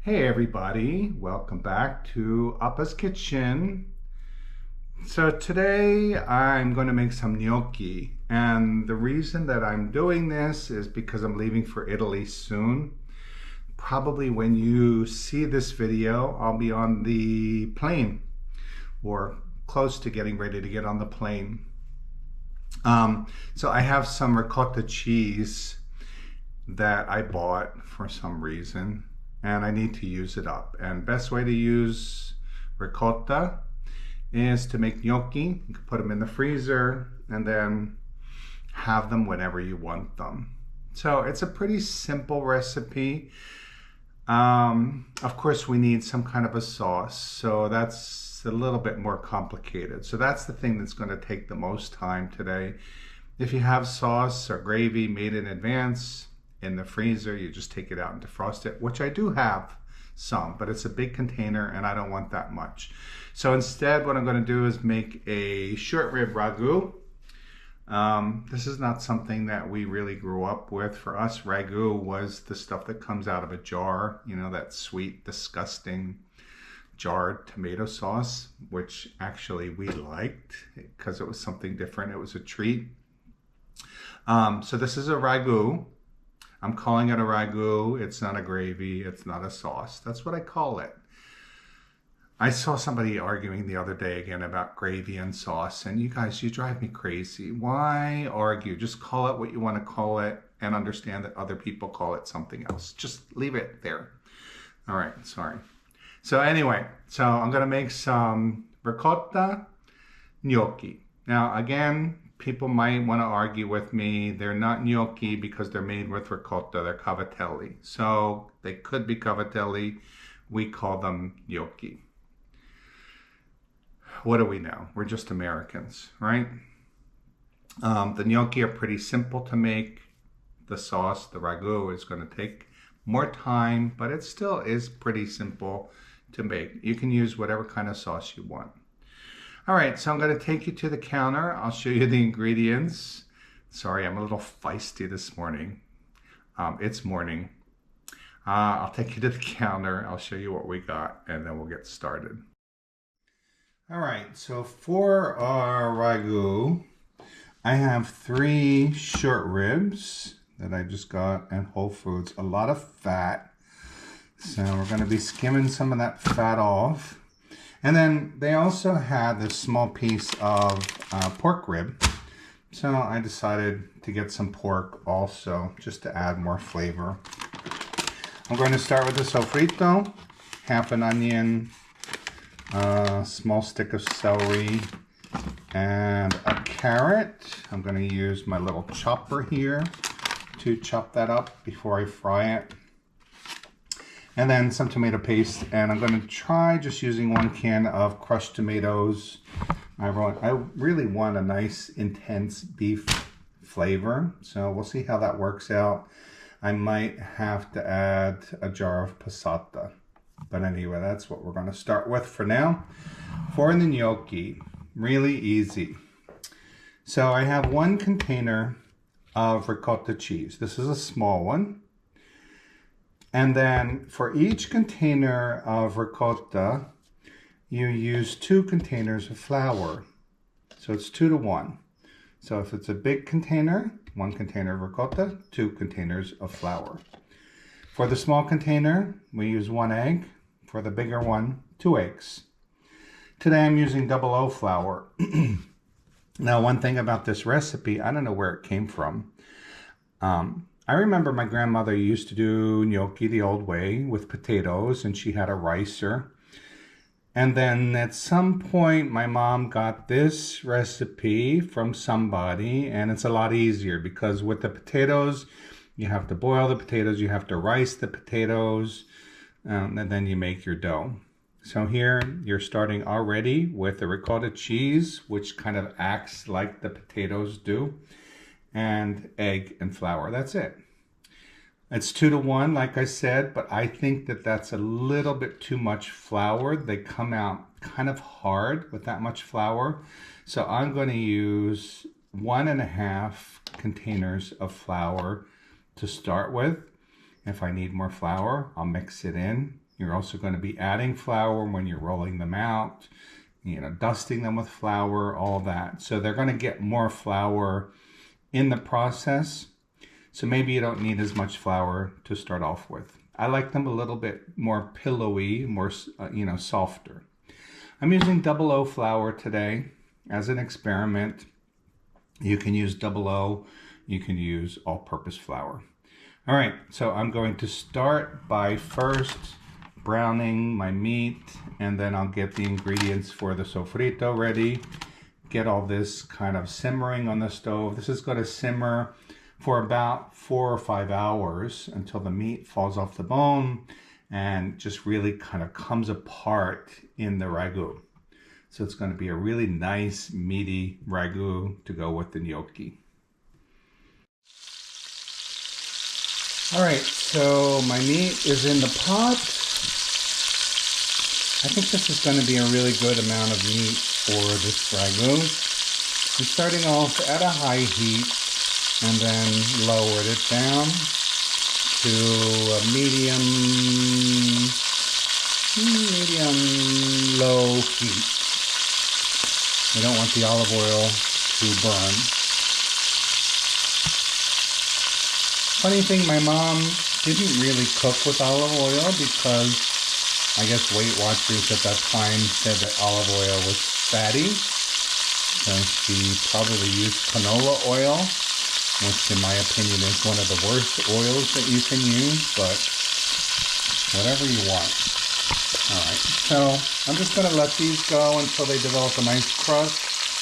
Hey everybody, welcome back to Appa's Kitchen. So today I'm going to make some gnocchi, and the reason that I'm doing this is because I'm leaving for Italy soon. Probably when you see this video, I'll be on the plane or close to getting ready to get on the plane. So I have some ricotta cheese that I bought for some reason, and I need to use it up. And best way to use ricotta is to make gnocchi. You can put them in the freezer and then have them whenever you want them. So it's a pretty simple recipe. Of course we need some kind of a sauce, so that's a little bit more complicated. So that's the thing that's going to take the most time today. If you have sauce or gravy made in advance in the freezer, you just take it out and defrost it, which I do have some, but it's a big container and I don't want that much. So instead what I'm going to do is make a short rib ragu. This is not something that we really grew up with. For us, ragu was the stuff that comes out of a jar, you know, that sweet, disgusting jarred tomato sauce, which actually we liked because it was something different. It was a treat. So this is a ragu. I'm calling it a ragu. It's not a gravy. It's not a sauce. That's what I call it. I saw somebody arguing the other day again about gravy and sauce, and you guys, you drive me crazy. Why argue? Just call it what you want to call it and understand that other people call it something else. Just leave it there. All right, sorry. So anyway, so I'm going to make some ricotta gnocchi. Now, again, people might want to argue with me. They're not gnocchi because they're made with ricotta. They're cavatelli. So they could be cavatelli. We call them gnocchi. What do we know? We're just Americans, right? The gnocchi are pretty simple to make. The sauce, the ragu, is going to take more time, but it still is pretty simple to make. You can use whatever kind of sauce you want. All right, so I'm going to take you to the counter. I'll show you the ingredients. Sorry, I'm a little feisty this morning. It's morning. I'll take you to the counter. I'll show you what we got, and then we'll get started. All right, so for our ragu, I have 3 short ribs that I just got at Whole Foods. A lot of fat. So we're going to be skimming some of that fat off. And then they also had this small piece of pork rib. So I decided to get some pork also, just to add more flavor. I'm going to start with the sofritto, half an onion, a small stick of celery, and a carrot. I'm going to use my little chopper here to chop that up before I fry it. And then some tomato paste, and I'm going to try just using 1 can of crushed tomatoes. I really want a nice intense beef flavor, so we'll see how that works out. I might have to add a jar of passata, but anyway, that's what we're going to start with for now. For the gnocchi, really easy. So I have 1 container of ricotta cheese. This is a small one. And then for each container of ricotta, you use 2 containers of flour. So it's 2 to 1. So if it's a big container, 1 container of ricotta, 2 containers of flour. For the small container, we use 1 egg. For the bigger one, 2 eggs. Today I'm using 00 flour. Now, one thing about this recipe, I don't know where it came from. I remember my grandmother used to do gnocchi the old way with potatoes, and she had a ricer. And then at some point, my mom got this recipe from somebody, and it's a lot easier because with the potatoes, you have to boil the potatoes, you have to rice the potatoes, and then you make your dough. So here you're starting already with the ricotta cheese, which kind of acts like the potatoes do, and egg and flour. That's it. It's 2 to 1, like I said, but I think that that's a little bit too much flour. They come out kind of hard with that much flour. So I'm going to use 1.5 containers of flour to start with. If I need more flour, I'll mix it in You're also going to be adding flour when you're rolling them out, dusting them with flour, all that. So they're going to get more flour in the process. So maybe you don't need as much flour to start off with. I like them a little bit more pillowy, more, softer. I'm using 00 flour today as an experiment. You can use 00, you can use all-purpose flour. All right, so I'm going to start by first browning my meat, and then I'll get the ingredients for the sofrito ready. Get all this kind of simmering on the stove. This is going to simmer for about 4 or 5 hours until the meat falls off the bone and just really kind of comes apart in the ragu. So it's going to be a really nice meaty ragu to go with the gnocchi. All right, so my meat is in the pot. I think this is going to be a really good amount of meat for this ragu. I'm starting off at a high heat and then lowered it down to a medium low heat. I don't want the olive oil to burn. Funny thing, my mom didn't really cook with olive oil because I guess Weight Watchers at that time said that olive oil was fatty. So she probably used canola oil, which in my opinion is one of the worst oils that you can use, but whatever you want. Alright, so I'm just going to let these go until they develop a nice crust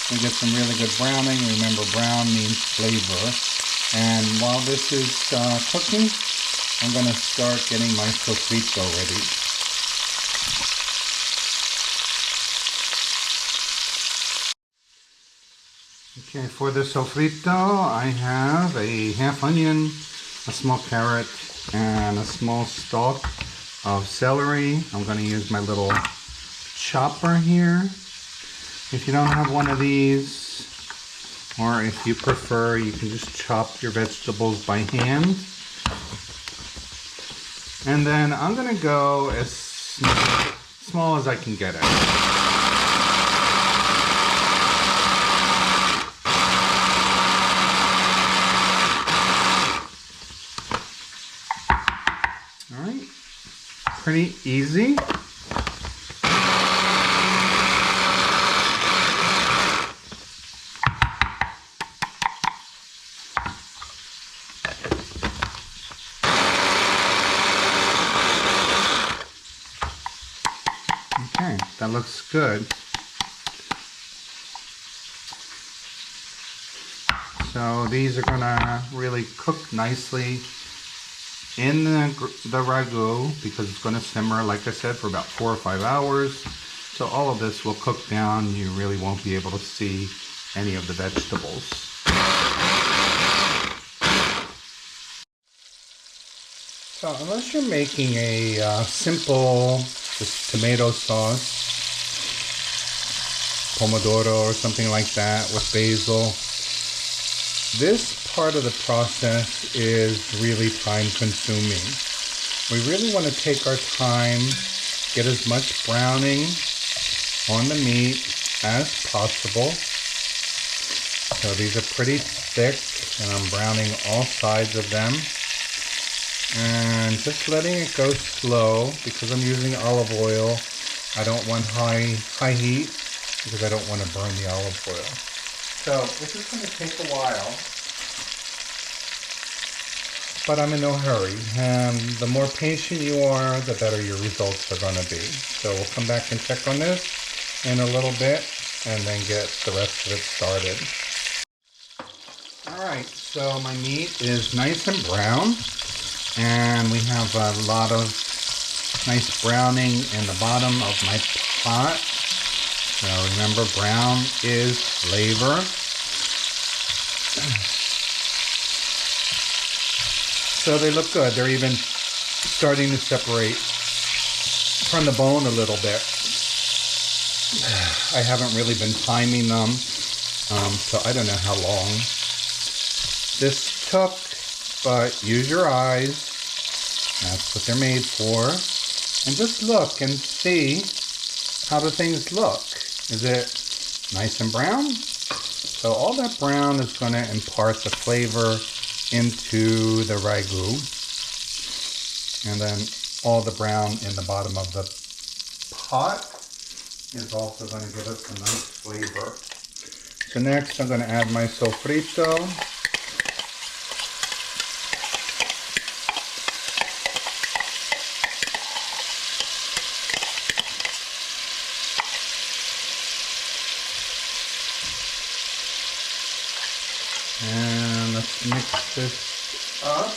and get some really good browning. Remember, brown means flavor. And while this is cooking, I'm going to start getting my sofrito ready. Okay, for the sofrito, I have a half onion, a small carrot, and a small stalk of celery. I'm going to use my little chopper here. If you don't have one of these, or if you prefer, you can just chop your vegetables by hand. And then I'm going to go as small as I can get it. All right, pretty easy. Okay, that looks good. So these are gonna really cook nicely in the ragu because it's gonna simmer, like I said, for about 4 or 5 hours. So all of this will cook down. You really won't be able to see any of the vegetables. So unless you're making a simple just tomato sauce, pomodoro or something like that with basil, this part of the process is really time consuming. We really want to take our time, get as much browning on the meat as possible. So these are pretty thick and I'm browning all sides of them. And just letting it go slow because I'm using olive oil. I don't want high heat because I don't want to burn the olive oil. So this is going to take a while, but I'm in no hurry. And the more patient you are, the better your results are going to be. So we'll come back and check on this in a little bit and then get the rest of it started. Alright, so my meat is nice and brown. And we have a lot of nice browning in the bottom of my pot. So remember, brown is flavor. So they look good. They're even starting to separate from the bone a little bit. I haven't really been timing them, so I don't know how long this took. But use your eyes. That's what they're made for. And just look and see how the things look. Is it nice and brown? So all that brown is going to impart the flavor into the ragu. And then all the brown in the bottom of the pot is also going to give us a nice flavor. So next I'm going to add my sofritto. And let's mix this up.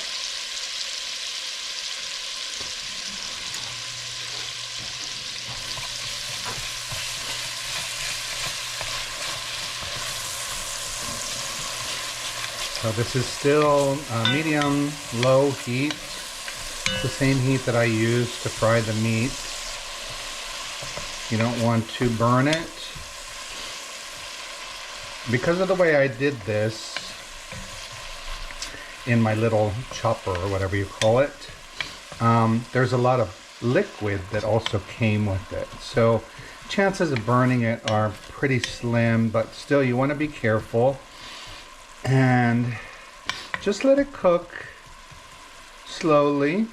So this is still medium low heat. It's the same heat that I use to fry the meat. You don't want to burn it. Because of the way I did this in my little chopper or whatever you call it, there's a lot of liquid that also came with it. So chances of burning it are pretty slim, but still you want to be careful. And just let it cook slowly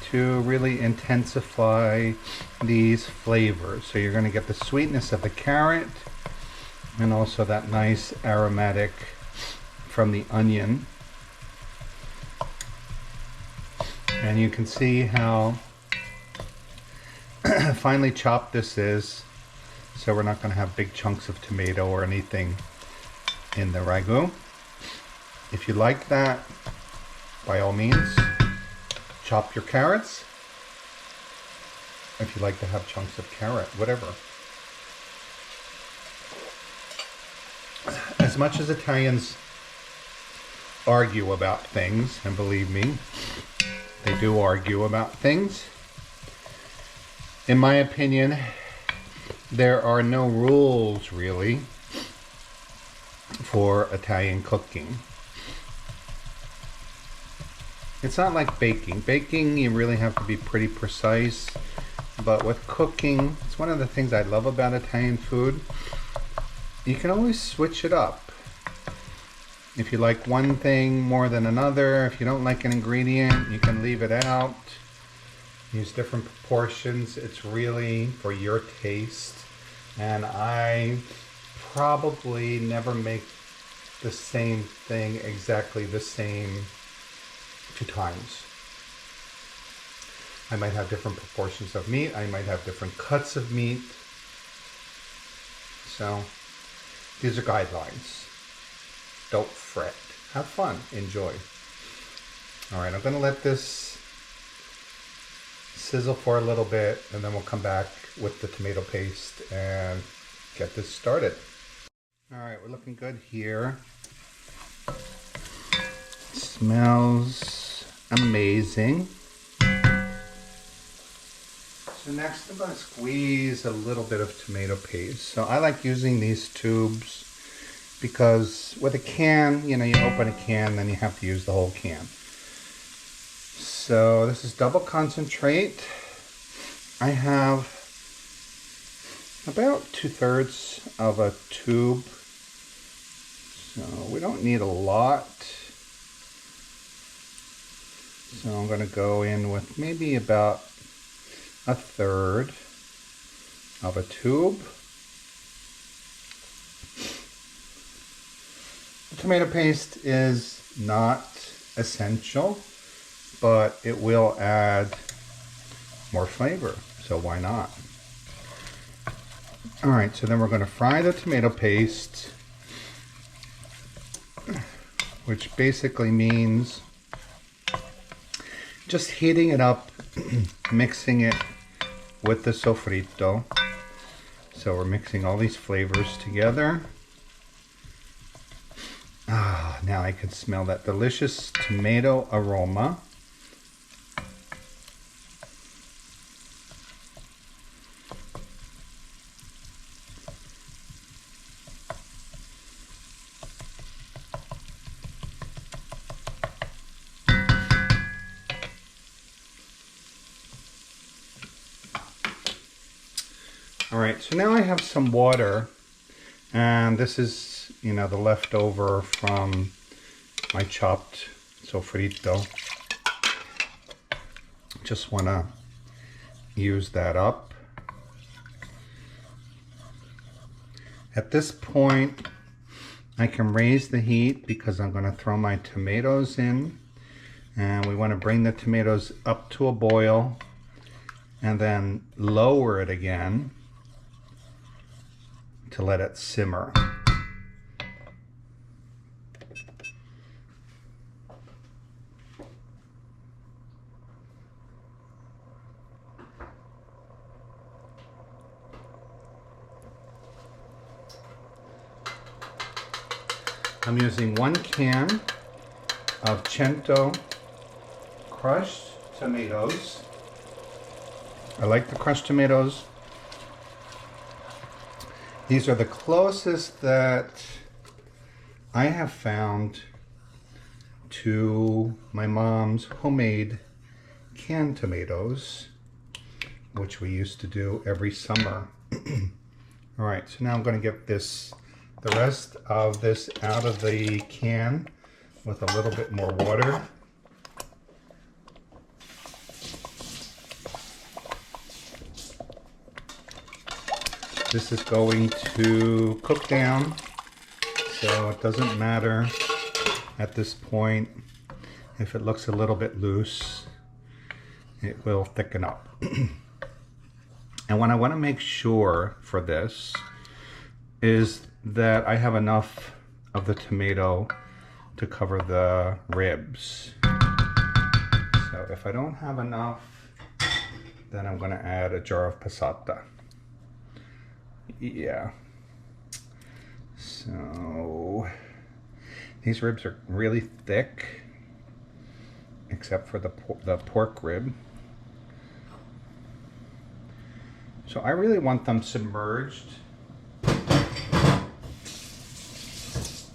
to really intensify these flavors. So you're going to get the sweetness of the carrot and also that nice aromatic from the onion. And you can see how finely chopped this is. So we're not going to have big chunks of tomato or anything in the ragu. If you like that, by all means, chop your carrots. If you like to have chunks of carrot, whatever. As much as Italians argue about things, and believe me, they do argue about things, in my opinion, there are no rules really for Italian cooking. It's not like baking. Baking, you really have to be pretty precise. But with cooking, it's one of the things I love about Italian food. You can always switch it up. If you like one thing more than another, if you don't like an ingredient, you can leave it out. Use different proportions. It's really for your taste. And I probably never make the same thing exactly the same 2 times. I might have different proportions of meat. I might have different cuts of meat. So these are guidelines. Don't fret. Have fun. Enjoy. All right, I'm going to let this sizzle for a little bit, and then we'll come back with the tomato paste and get this started. All right, we're looking good here. Smells amazing. So next I'm going to squeeze a little bit of tomato paste. So I like using these tubes because with a can, you know, you open a can, then you have to use the whole can. So this is double concentrate. I have about 2/3 of a tube. So we don't need a lot. So I'm going to go in with maybe about 1/3 of a tube. The tomato paste is not essential, but it will add more flavor, so why not? All right, so then we're going to fry the tomato paste, which basically means just heating it up, mixing it with the sofritto. So we're mixing all these flavors together. Ah, now I can smell that delicious tomato aroma. All right, so now I have some water, and this is, you know, the leftover from my chopped sofritto. Just want to use that up. At this point, I can raise the heat because I'm going to throw my tomatoes in, and we want to bring the tomatoes up to a boil and then lower it again to let it simmer. I'm using 1 can of Cento crushed tomatoes. I like the crushed tomatoes. These are the closest that I have found to my mom's homemade canned tomatoes, which we used to do every summer. All right, so now I'm going to get the rest of this out of the can with a little bit more water. This is going to cook down, so it doesn't matter at this point if it looks a little bit loose. It will thicken up. And what I want to make sure for this is that I have enough of the tomato to cover the ribs. So if I don't have enough, then I'm going to add a jar of passata. Yeah. So these ribs are really thick, except for the pork rib. So I really want them submerged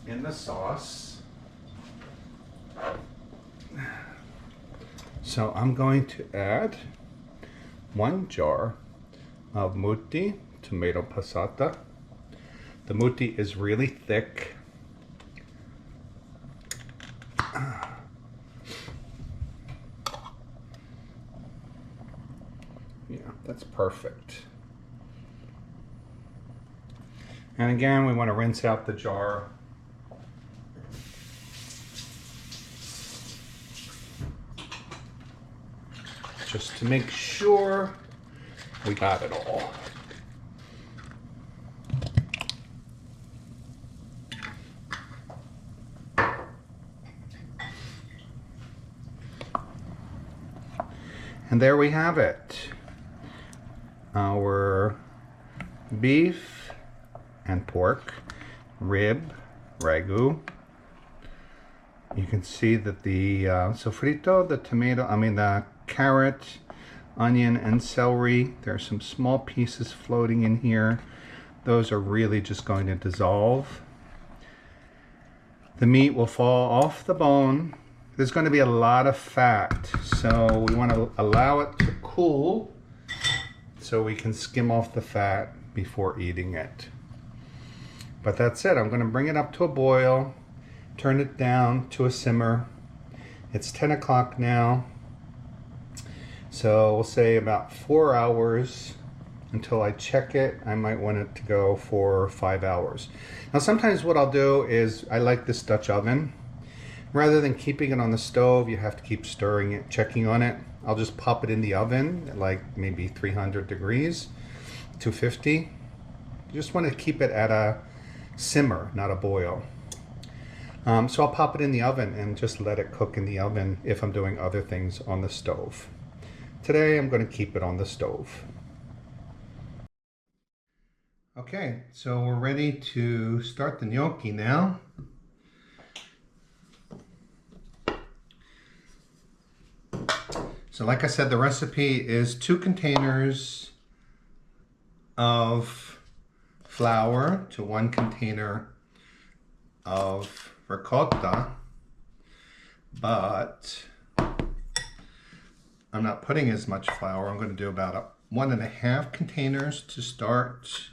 in the sauce. So I'm going to add 1 jar of mutti tomato passata. The mutti is really thick. Yeah, that's perfect. And again, we want to rinse out the jar. Just to make sure we got it all. And there we have it. Our beef and pork rib ragu. You can see that the sofritto, the tomato, the carrot, onion, and celery, there are some small pieces floating in here. Those are really just going to dissolve. The meat will fall off the bone. There's going to be a lot of fat, so we want to allow it to cool so we can skim off the fat before eating it. But that's it. I'm going to bring it up to a boil, turn it down to a simmer. It's 10 o'clock now, so we'll say about 4 hours until I check it. I might want it to go for 5 hours. Now sometimes what I'll do is, I like this Dutch oven. Rather than keeping it on the stove, you have to keep stirring it, checking on it. I'll just pop it in the oven at like maybe 300 degrees, 250. You just want to keep it at a simmer, not a boil. So I'll pop it in the oven and just let it cook in the oven if I'm doing other things on the stove. Today I'm going to keep it on the stove. Okay, so we're ready to start the gnocchi now. So like I said, the recipe is 2 containers of flour to 1 container of ricotta, but I'm not putting as much flour. I'm going to do about 1.5 containers to start,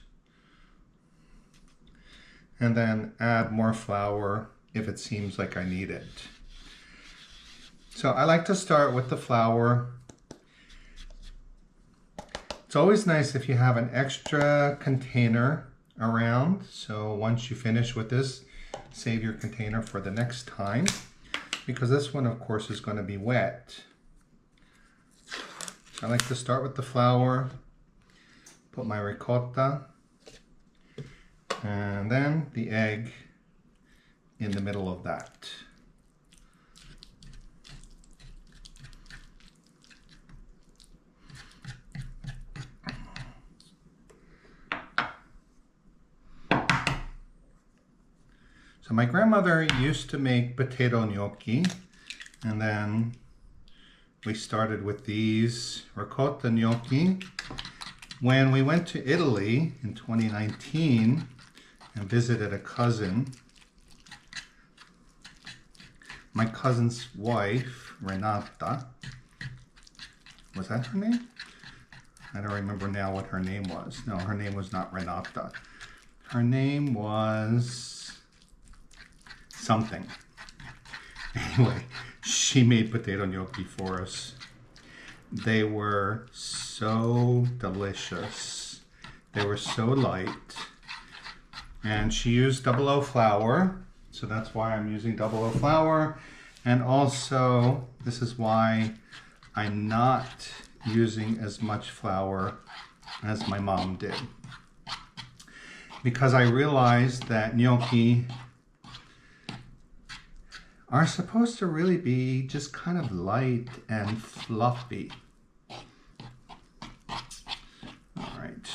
and then add more flour if it seems like I need it. So I like to start with the flour. It's always nice if you have an extra container around. So once you finish with this, save your container for the next time, because this one of course is going to be wet. I like to start with the flour, put my ricotta, and then the egg in the middle of that. So my grandmother used to make potato gnocchi, and then we started with these ricotta gnocchi. When we went to Italy in 2019 and visited a cousin, my cousin's wife, Renata, was that her name? I don't remember now what her name was. No, her name was not Renata. Her name was something. Anyway, she made potato gnocchi for us. They were so delicious. They were so light. And she used 00 flour, so that's why I'm using 00 flour. And also, this is why I'm not using as much flour as my mom did. Because I realized that gnocchi are supposed to really be just kind of light and fluffy. All right,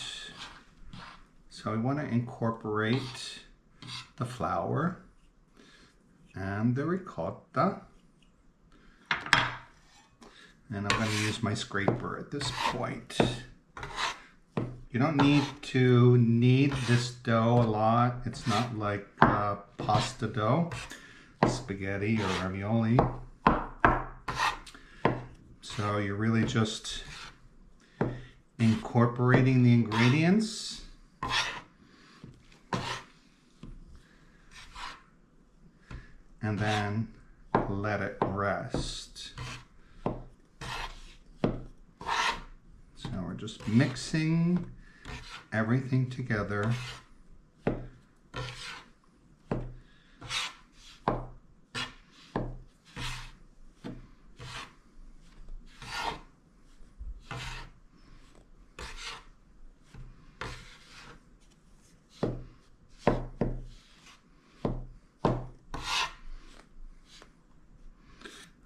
so I want to incorporate the flour and the ricotta, and I'm going to use my scraper at this point. You don't need to knead this dough a lot. It's not like pasta dough, spaghetti or ravioli. So you're really just incorporating the ingredients. And then let it rest. So we're just mixing everything together.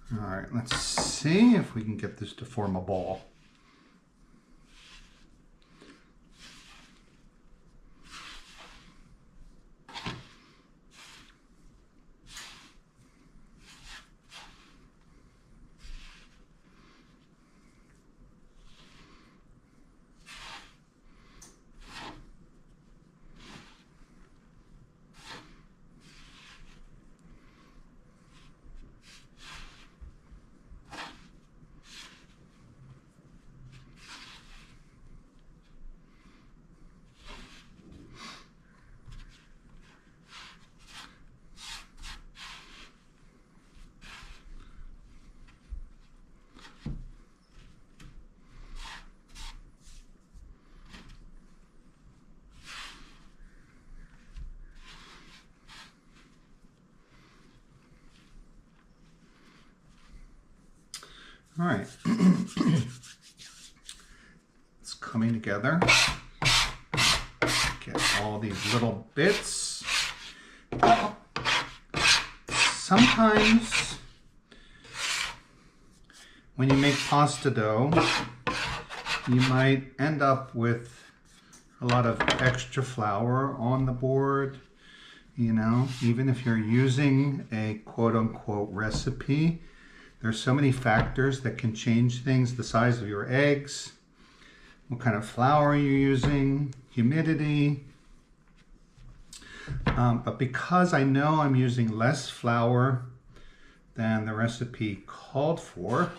All right, let's see if we can get this to form a ball. All right, it's coming together. Get all these little bits. Sometimes when you make pasta dough, you might end up with a lot of extra flour on the board. You know, even if you're using a quote-unquote recipe, there's so many factors that can change things: the size of your eggs, what kind of flour you're using, humidity. But because I know I'm using less flour than the recipe called for,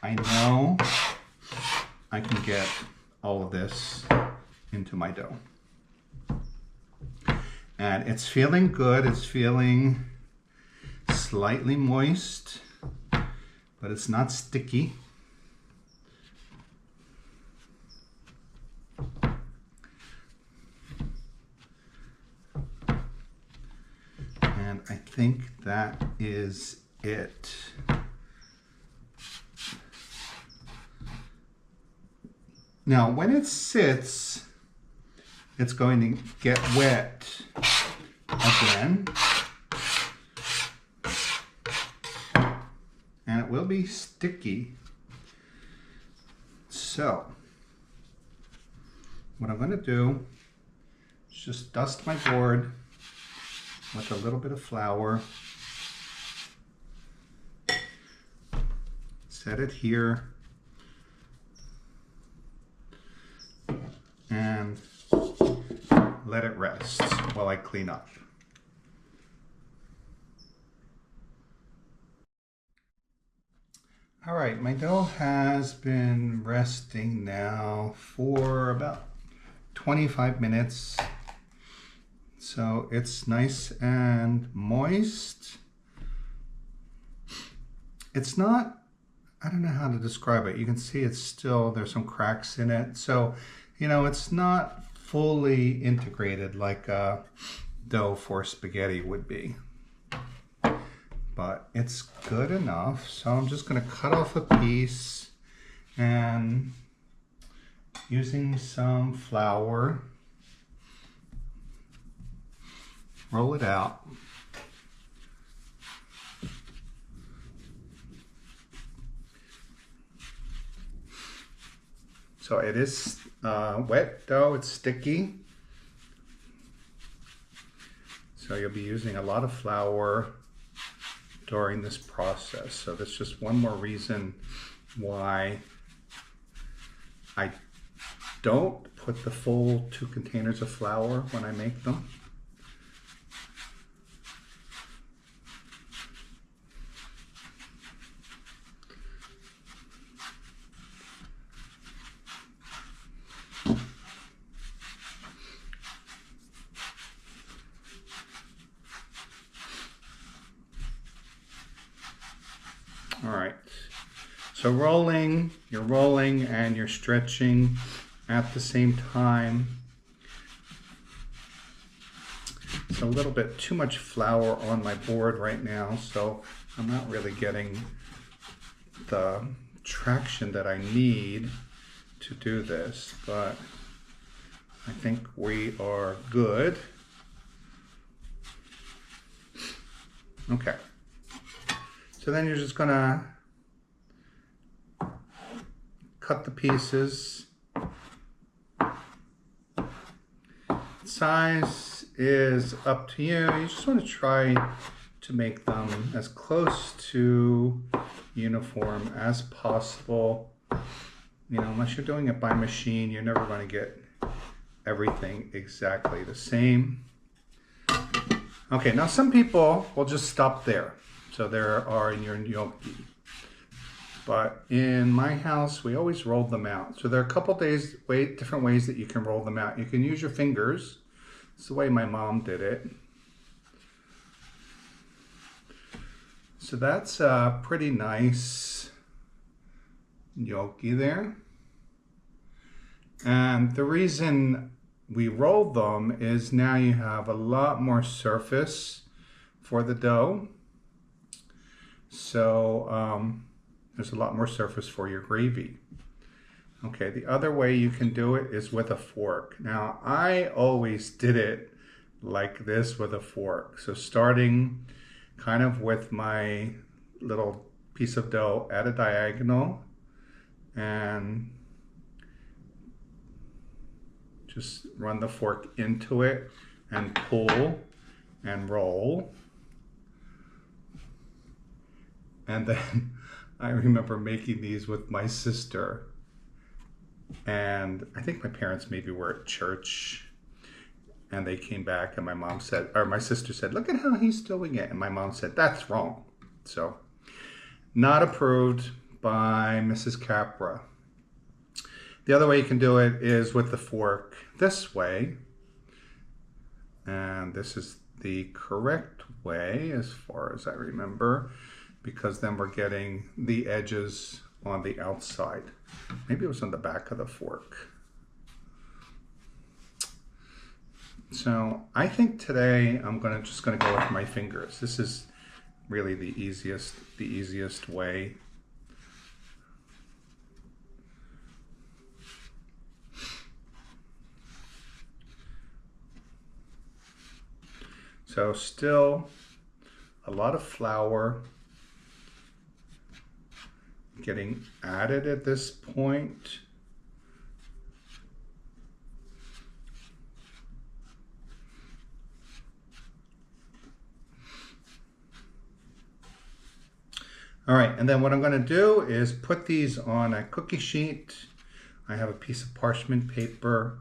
I know I can get all of this into my dough. And it's feeling good. It's feeling slightly moist, but it's not sticky. And I think that is it. Now, when it sits, it's going to get wet again. And it will be sticky. So, what I'm going to do is just dust my board with a little bit of flour. Set it here. And let it rest while I clean up. All right, my dough has been resting now for about 25 minutes. So it's nice and moist. It's not, I don't know how to describe it. You can see it's still, there's some cracks in it. So, you know, it's not fully integrated like a dough for spaghetti would be. But it's good enough. So I'm just going to cut off a piece and using some flour, roll it out. So it is wet dough, it's sticky. So you'll be using a lot of flour during this process. So that's just one more reason why I don't put the full 2 containers of flour when I make them. All right, so you're rolling and you're stretching at the same time. It's a little bit too much flour on my board right now, so I'm not really getting the traction that I need to do this, but I think we are good. Okay. So then you're just gonna cut the pieces. Size is up to you. You just want to try to make them as close to uniform as possible. You know, unless you're doing it by machine, you're never going to get everything exactly the same. Okay, now some people will just stop there. So there are in your gnocchi. But in my house, we always rolled them out. So there are a couple different ways that you can roll them out. You can use your fingers. It's the way my mom did it. So that's a pretty nice gnocchi there. And the reason we roll them is now you have a lot more surface for the dough. So there's a lot more surface for your gravy. Okay, the other way you can do it is with a fork. Now, I always did it like this with a fork. So starting kind of with my little piece of dough at a diagonal and just run the fork into it and pull and roll. And then I remember making these with my sister. And I think my parents maybe were at church and they came back and my mom said, or my sister said, look at how he's doing it. And my mom said, that's wrong. So not approved by Mrs. Capra. The other way you can do it is with the fork this way. And this is the correct way as far as I remember, because then we're getting the edges on the outside. Maybe it was on the back of the fork. So I think today I'm just gonna go with my fingers. This is really the easiest way. So still a lot of flour getting added at this point. All right, and then what I'm going to do is put these on a cookie sheet. I have a piece of parchment paper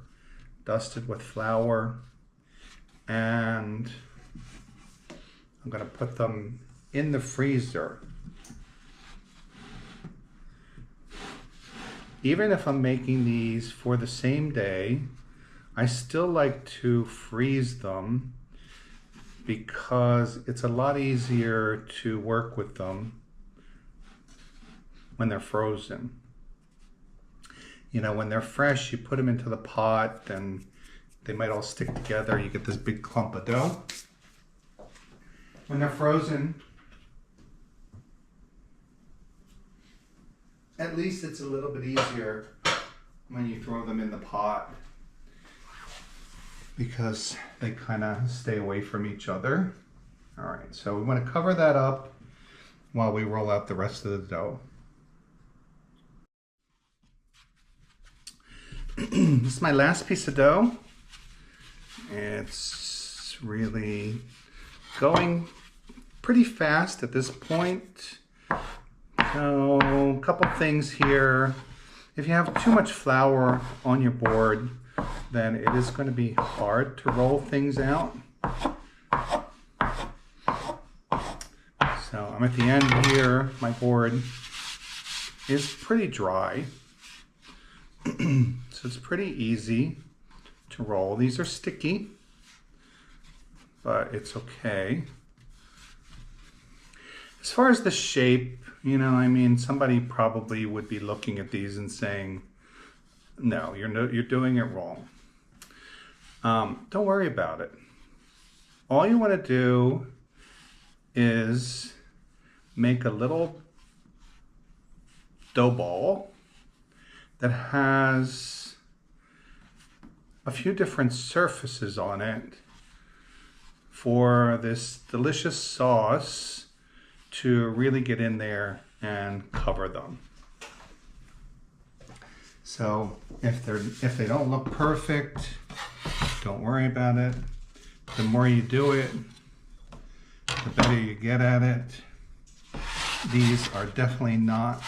dusted with flour, and I'm going to put them in the freezer. Even if I'm making these for the same day, I still like to freeze them because it's a lot easier to work with them when they're frozen. You know, when they're fresh, you put them into the pot and they might all stick together. You get this big clump of dough. When they're frozen, at least it's a little bit easier when you throw them in the pot because they kind of stay away from each other. All right, so we want to cover that up while we roll out the rest of the dough. This is my last piece of dough. It's really going pretty fast at this point. So a couple things here. If you have too much flour on your board, then it is going to be hard to roll things out. So I'm at the end here. My board is pretty dry. So it's pretty easy to roll. These are sticky, but it's okay. As far as the shape, you know, I mean, somebody probably would be looking at these and saying, no, you're doing it wrong. Don't worry about it. All you want to do is make a little dough ball that has a few different surfaces on it for this delicious sauce to really get in there and cover them. So if they don't look perfect, don't worry about it. The more you do it, the better you get at it. These are definitely not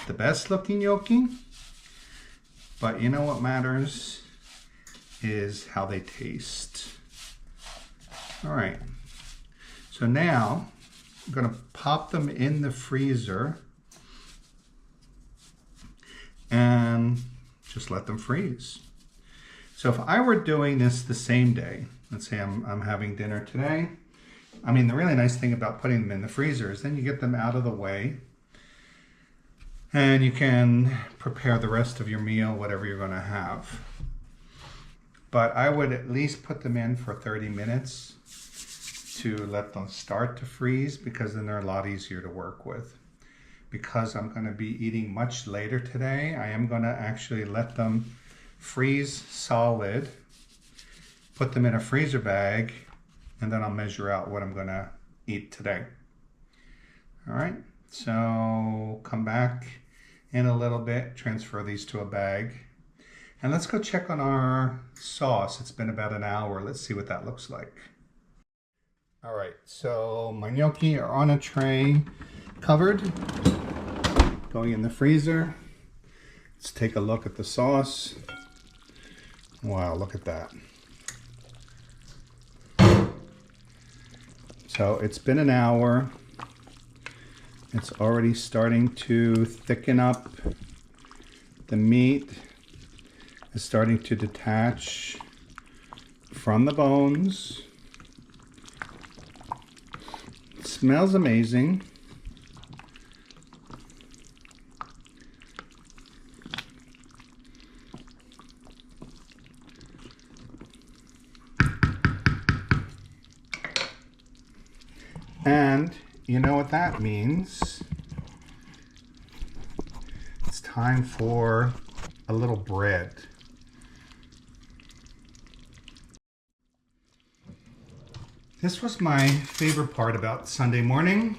the best looking gnocchi, but you know what matters is how they taste. All right, so now I'm gonna pop them in the freezer and just let them freeze. So if I were doing this the same day, let's say I'm having dinner today, I mean, the really nice thing about putting them in the freezer is then you get them out of the way and you can prepare the rest of your meal, whatever you're gonna have. But I would at least put them in for 30 minutes to let them start to freeze, because then they're a lot easier to work with. Because I'm gonna be eating much later today, I am gonna actually let them freeze solid, put them in a freezer bag, and then I'll measure out what I'm gonna eat today. All right, so come back in a little bit, transfer these to a bag, and let's go check on our sauce. It's been about an hour. Let's see what that looks like. All right, so my gnocchi are on a tray, covered, going in the freezer. Let's take a look at the sauce. Wow, look at that. So it's been an hour. It's already starting to thicken up. The meat is starting to detach from the bones. It smells amazing. And you know what that means? It's time for a little bread. This was my favorite part about Sunday morning,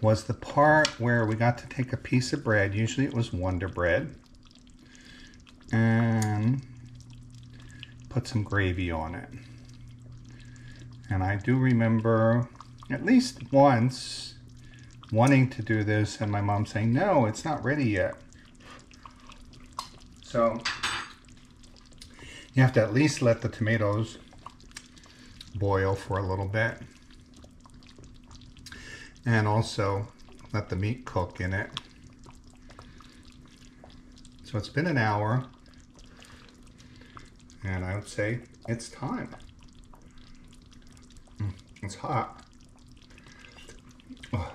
was the part where we got to take a piece of bread, usually it was Wonder Bread, and put some gravy on it. And I do remember at least once wanting to do this and my mom saying, no, it's not ready yet. So you have to at least let the tomatoes boil for a little bit. And also let the meat cook in it. So it's been an hour. And I would say it's time. It's hot. Oh.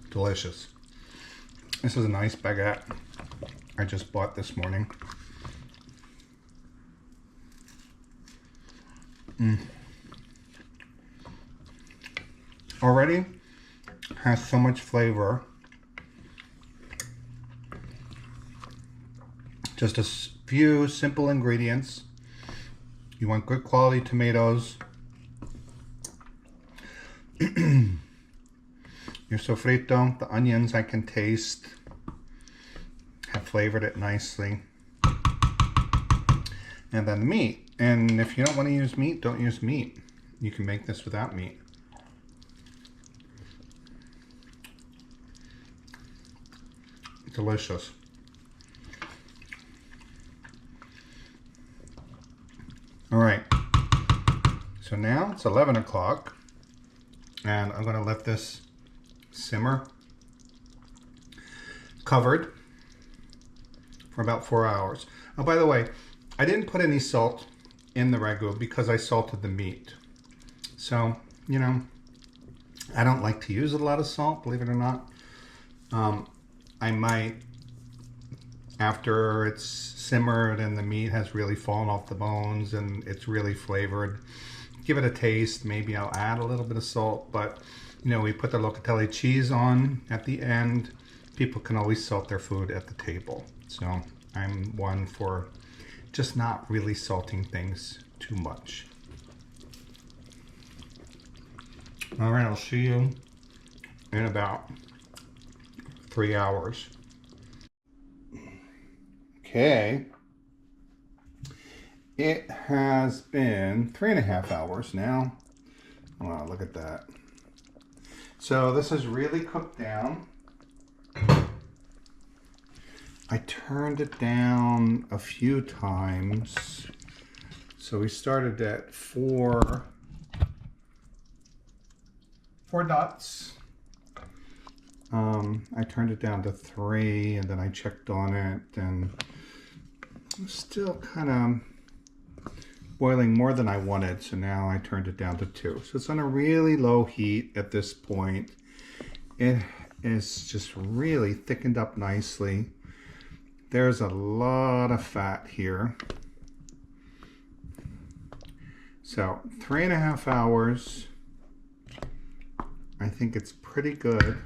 Delicious. This is a nice baguette I just bought this morning. Already has so much flavor. Just a few simple ingredients. You want good quality tomatoes. Your sofritto, the onions I can taste, have flavored it nicely. And then meat. And if you don't want to use meat, don't use meat. You can make this without meat. Delicious. All right, so now it's 11 o'clock and I'm gonna let this simmer covered for about 4 hours. Oh, by the way, I didn't put any salt in the ragu because I salted the meat. So, you know, I don't like to use a lot of salt, believe it or not. I might, after it's simmered and the meat has really fallen off the bones and it's really flavored, give it a taste. Maybe I'll add a little bit of salt, but you know, we put the locatelli cheese on at the end. People can always salt their food at the table. So I'm one for just not really salting things too much. All right, I'll see you in about 3 hours. Okay, it has been 3.5 hours now. Wow, look at that. So this is really cooked down. I turned it down a few times. So we started at four dots. I turned it down to 3 and then I checked on it and it was still kind of boiling more than I wanted. So now I turned it down to 2. So it's on a really low heat at this point. It is just really thickened up nicely. There's a lot of fat here. So 3.5 hours. I think it's pretty good.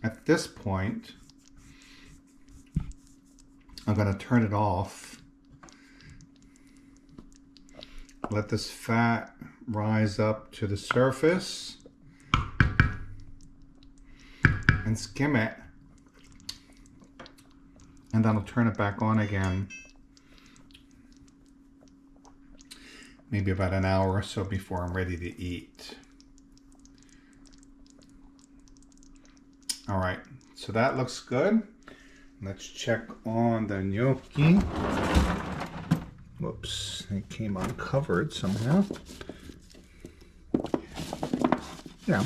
At this point, I'm going to turn it off. Let this fat rise up to the surface and skim it. And then I'll turn it back on again. Maybe about an hour or so before I'm ready to eat. All right, so that looks good. Let's check on the gnocchi. Whoops, it came uncovered somehow. you know,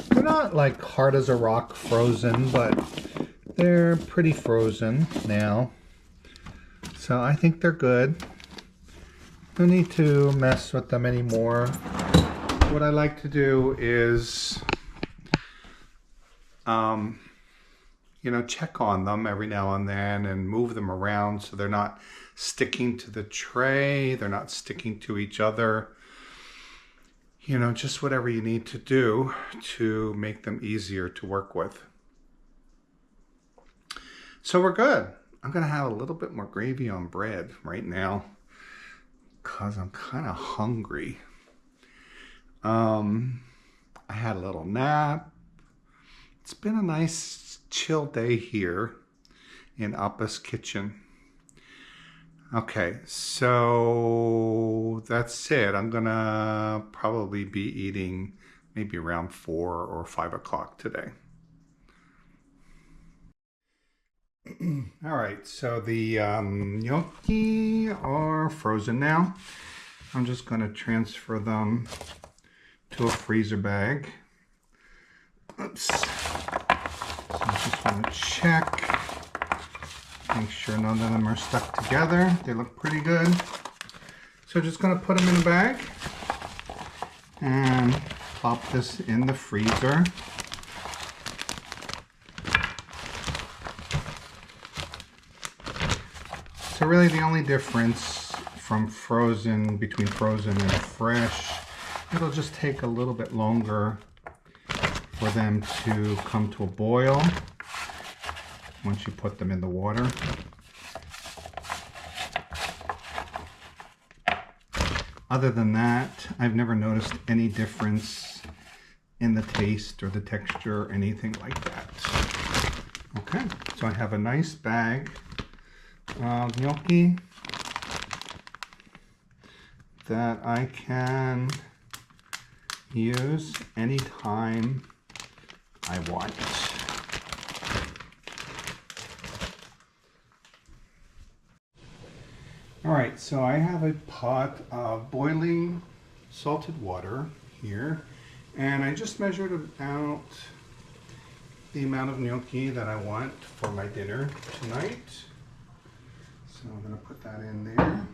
they're not like hard as a rock frozen, but they're pretty frozen now. So I think they're good. No need to mess with them anymore. What I like to do is, you know, check on them every now and then and move them around so they're not sticking to the tray, they're not sticking to each other. You know, just whatever you need to do to make them easier to work with. So we're good. I'm gonna have a little bit more gravy on bread right now because I'm kind of hungry. I had a little nap. It's been a nice chill day here in Appa's kitchen. Okay, so that's it. I'm gonna probably be eating maybe around 4 or 5 o'clock today. All right, so the gnocchi are frozen now. I'm just gonna transfer them to a freezer bag. Oops. So I just want to check, make sure none of them are stuck together. They look pretty good. So just going to put them in a bag and pop this in the freezer. So really the only difference from between frozen and fresh, it'll just take a little bit longer for them to come to a boil once you put them in the water. Other than that, I've never noticed any difference in the taste or the texture or anything like that. Okay, so I have a nice bag of gnocchi that I can use anytime I want. All right, so I have a pot of boiling salted water here, and I just measured out the amount of gnocchi that I want for my dinner tonight. So I'm going to put that in there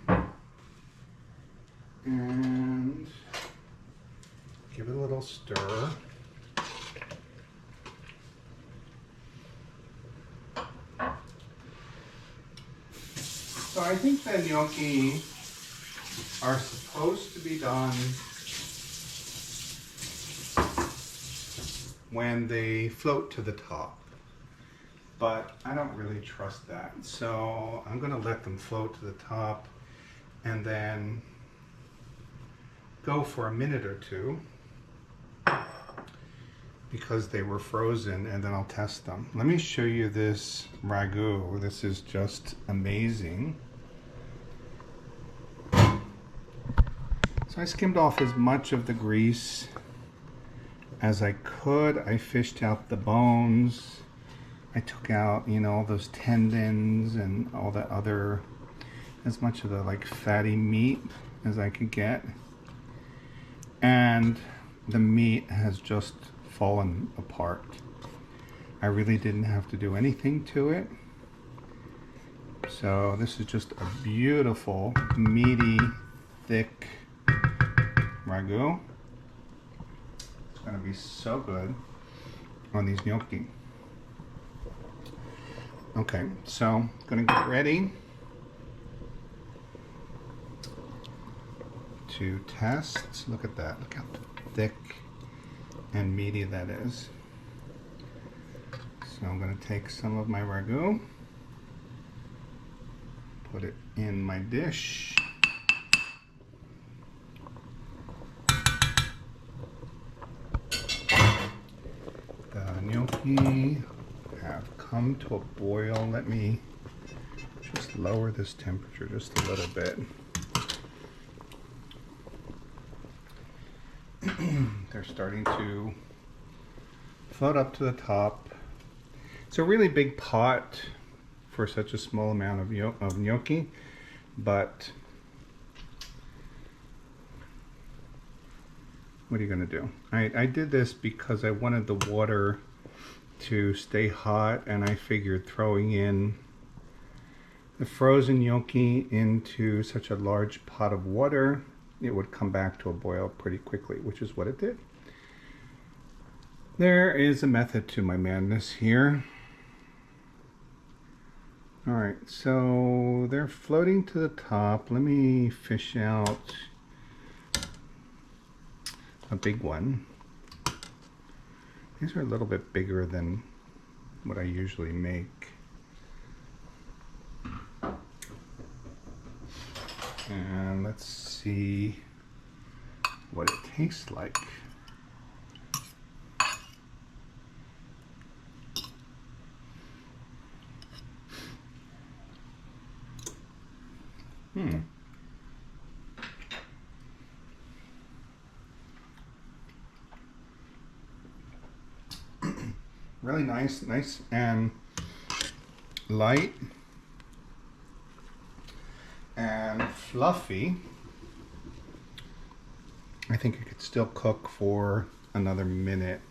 and give it a little stir. So I think the gnocchi are supposed to be done when they float to the top, but I don't really trust that. So I'm going to let them float to the top and then go for a minute or two because they were frozen, and then I'll test them. Let me show you this ragu. This is just amazing. So I skimmed off as much of the grease as I could. I fished out the bones. I took out, you know, all those tendons and all that other, as much of the like fatty meat as I could get. And the meat has just fallen apart. I really didn't have to do anything to it. So this is just a beautiful, meaty, thick ragu. It's going to be so good on these gnocchi. Okay, so I'm going to get ready to test. Look at that. Look how thick and meaty that is. So I'm going to take some of my ragu, put it in my dish. The gnocchi have come to a boil. Let me just lower this temperature just a little bit. They're starting to float up to the top. It's a really big pot for such a small amount of gnocchi, but what are you gonna do? I did this because I wanted the water to stay hot, and I figured throwing in the frozen gnocchi into such a large pot of water, it would come back to a boil pretty quickly, which is what it did. There is a method to my madness here. All right, so they're floating to the top. Let me fish out a big one. These are a little bit bigger than what I usually make. And let's see what it tastes like. Really nice and light and fluffy. I think it could still cook for another minute.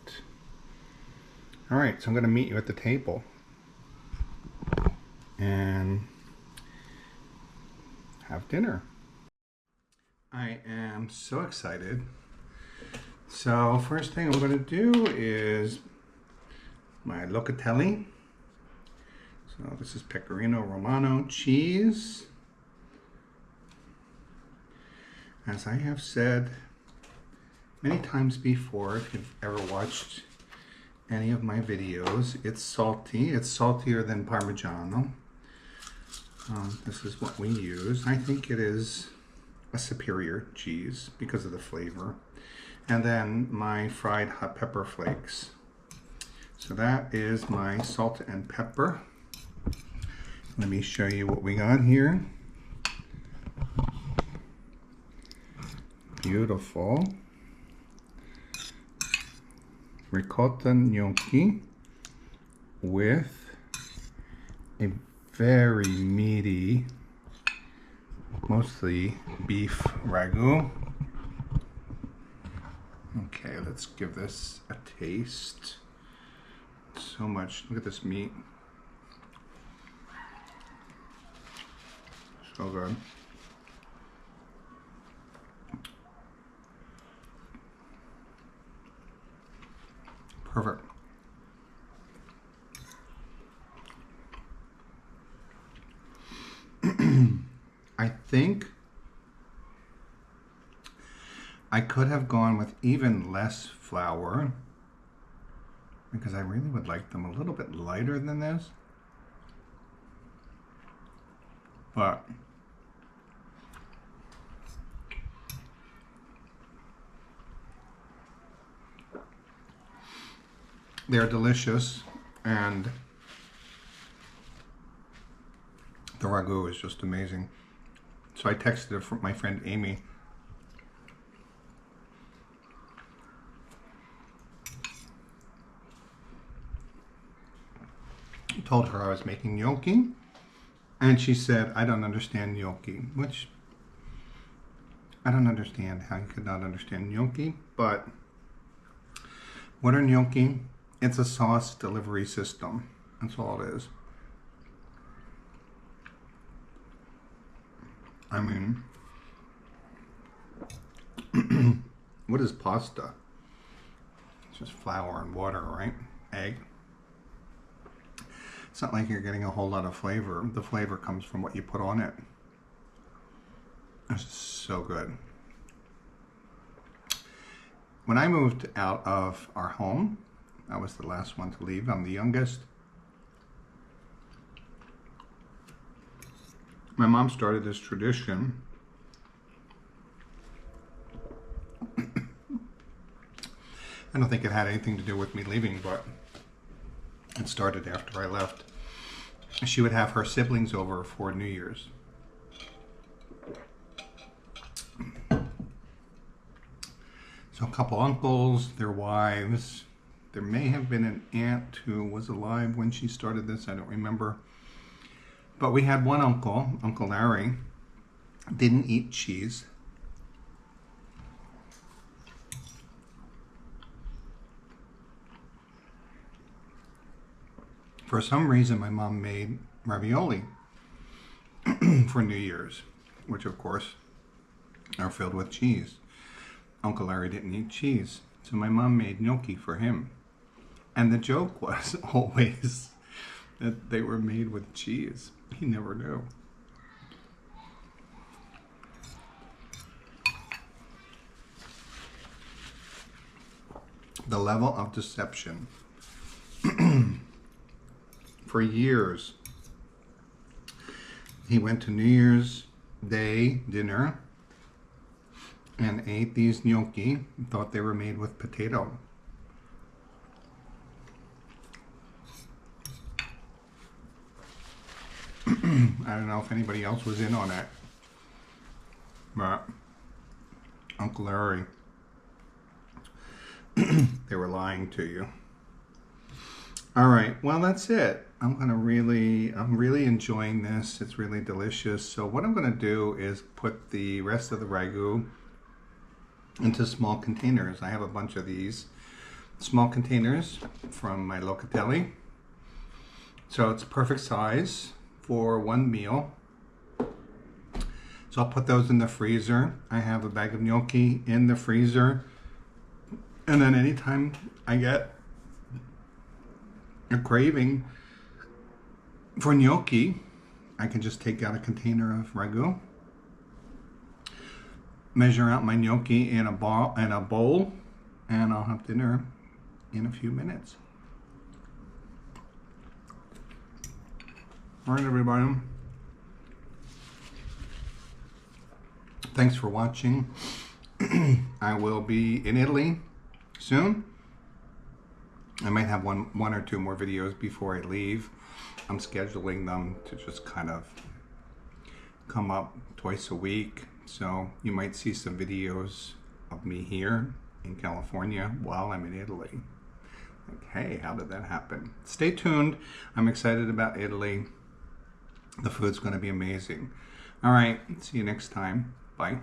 All right, so I'm gonna meet you at the table and have dinner. I am so excited. So first thing I'm gonna do is my locatelli. So this is pecorino romano cheese. As I have said many times before, if you've ever watched any of my videos, it's salty. It's saltier than Parmigiano. This is what we use. I think it is a superior cheese because of the flavor. And then my fried hot pepper flakes. So that is my salt and pepper. Let me show you what we got here. Beautiful ricotta gnocchi with a very meaty, mostly beef ragu. Okay, let's give this a taste. So much, look at this meat. So good. Perfect. I think I could have gone with even less flour because I really would like them a little bit lighter than this. But they're delicious, and the ragu is just amazing. So I texted my friend Amy. Told her I was making gnocchi, and she said, I don't understand gnocchi, which I don't understand how you could not understand gnocchi, but what are gnocchi? It's a sauce delivery system. That's all it is. I mean, what is pasta? It's just flour and water, right? Egg. It's not like you're getting a whole lot of flavor. The flavor comes from what you put on it. It's so good. When I moved out of our home, I was the last one to leave. I'm the youngest. My mom started this tradition. I don't think it had anything to do with me leaving, but it started after I left. She would have her siblings over for New Year's. So a couple uncles, their wives. There may have been an aunt who was alive when she started this. I don't remember. But we had one uncle, Uncle Larry, didn't eat cheese. For some reason, my mom made ravioli for New Year's, which of course are filled with cheese. Uncle Larry didn't eat cheese, so my mom made gnocchi for him. And the joke was always that they were made with cheese. He never knew. The level of deception. For years, he went to New Year's Day dinner and ate these gnocchi, thought they were made with potato. I don't know if anybody else was in on it, but Uncle Larry, they were lying to you. All right, well, that's it. I'm really enjoying this. It's really delicious. So what I'm gonna do is put the rest of the ragu into small containers. I have a bunch of these small containers from my locatelli. So it's perfect size for one meal. So I'll put those in the freezer. I have a bag of gnocchi in the freezer. And then anytime I get a craving for gnocchi, I can just take out a container of ragu, measure out my gnocchi in a bowl, and I'll have dinner in a few minutes. All right, everybody. Thanks for watching. I will be in Italy soon. I might have one or two more videos before I leave. I'm scheduling them to just kind of come up twice a week. So you might see some videos of me here in California while I'm in Italy. Like, hey, how did that happen? Stay tuned. I'm excited about Italy. The food's going to be amazing. All right, see you next time. Bye.